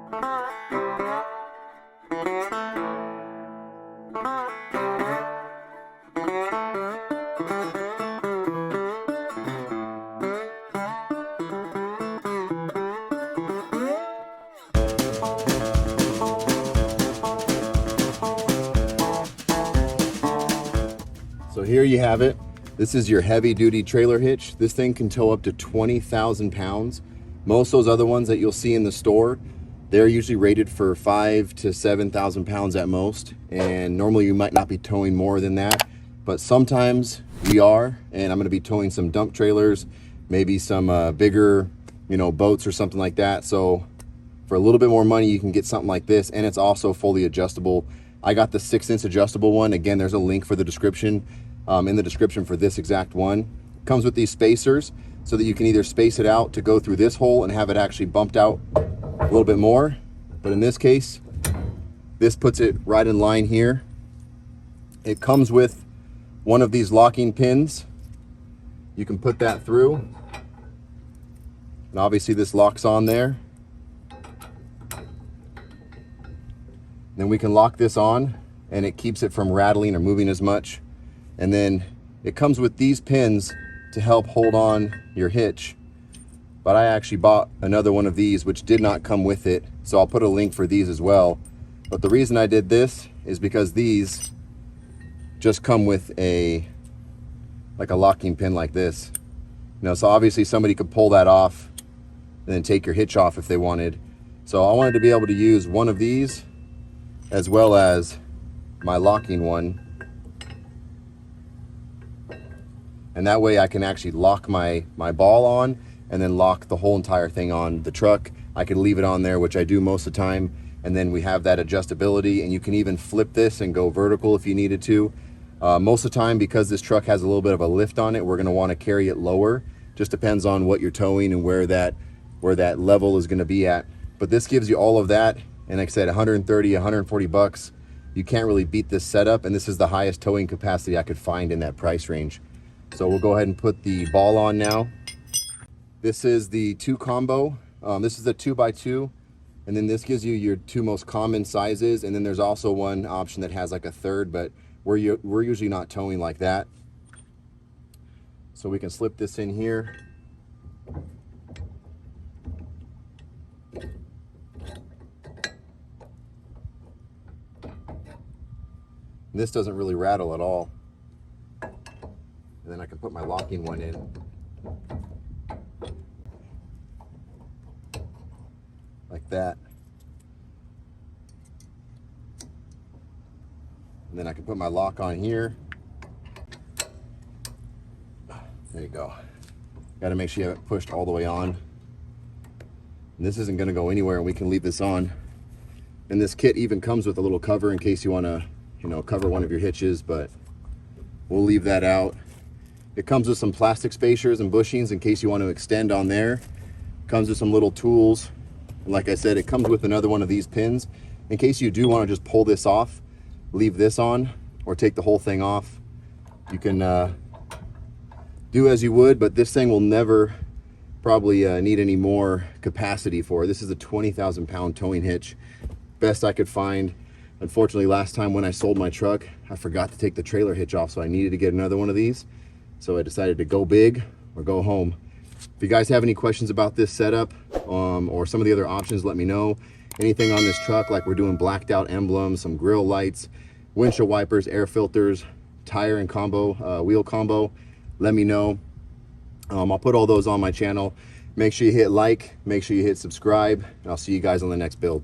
So here you have it. This is your heavy duty trailer hitch. This thing can tow up to 20,000 pounds. Most of those other ones that you'll see in the store, they're usually rated for 5,000 to 7,000 pounds at most. And normally you might not be towing more than that, but sometimes we are. And I'm gonna be towing some dump trailers, maybe some bigger, boats or something like that. So for a little bit more money, you can get something like this. And it's also fully adjustable. I got the 6-inch adjustable one. Again, there's a link for the description. In the description for this exact one. Comes with these spacers so that you can either space it out to go through this hole and have it actually bumped out a little bit more. But in this case, this puts it right in line here. It comes with one of these locking pins. You can put that through. And obviously this locks on there. Then we can lock this on and it keeps it from rattling or moving as much. And then it comes with these pins to help hold on your hitch. But I actually bought another one of these which did not come with it. So I'll put a link for these as well. But the reason I did this is because these just come with like a locking pin like this. So obviously somebody could pull that off and then take your hitch off if they wanted. So I wanted to be able to use one of these as well as my locking one. And that way I can actually lock my ball on and then lock the whole entire thing on the truck. I could leave it on there, which I do most of the time. And then we have that adjustability, and you can even flip this and go vertical if you needed to. Most of the time, because this truck has a little bit of a lift on it, we're gonna wanna carry it lower. Just depends on what you're towing and where that level is gonna be at. But this gives you all of that. And like I said, 130, 140 bucks. You can't really beat this setup. And this is the highest towing capacity I could find in that price range. So we'll go ahead and put the ball on now. This is the 2 combo. This is a 2x2. And then this gives you your 2 most common sizes. And then there's also one option that has like a 3rd, but we're usually not towing like that. So we can slip this in here. And this doesn't really rattle at all. And then I can put my locking one in. Like that. And then I can put my lock on here. There you go. Got to make sure you have it pushed all the way on. And this isn't going to go anywhere, and we can leave this on. And this kit even comes with a little cover in case you want to, cover one of your hitches, but we'll leave that out. It comes with some plastic spacers and bushings in case you want to extend on there. Comes with some little tools. And like I said, it comes with another one of these pins. In case you do want to just pull this off, leave this on, or take the whole thing off. You can do as you would, but this thing will never probably need any more capacity for. This is a 20,000 pound towing hitch. Best I could find. Unfortunately, last time when I sold my truck, I forgot to take the trailer hitch off, so I needed to get another one of these. So I decided to go big or go home. If you guys have any questions about this setup or some of the other options, let me know. Anything on this truck, like we're doing blacked out emblems, some grill lights, windshield wipers, air filters, tire and combo, wheel combo, let me know. I'll put all those on my channel. Make sure you hit like, make sure you hit subscribe, and I'll see you guys on the next build.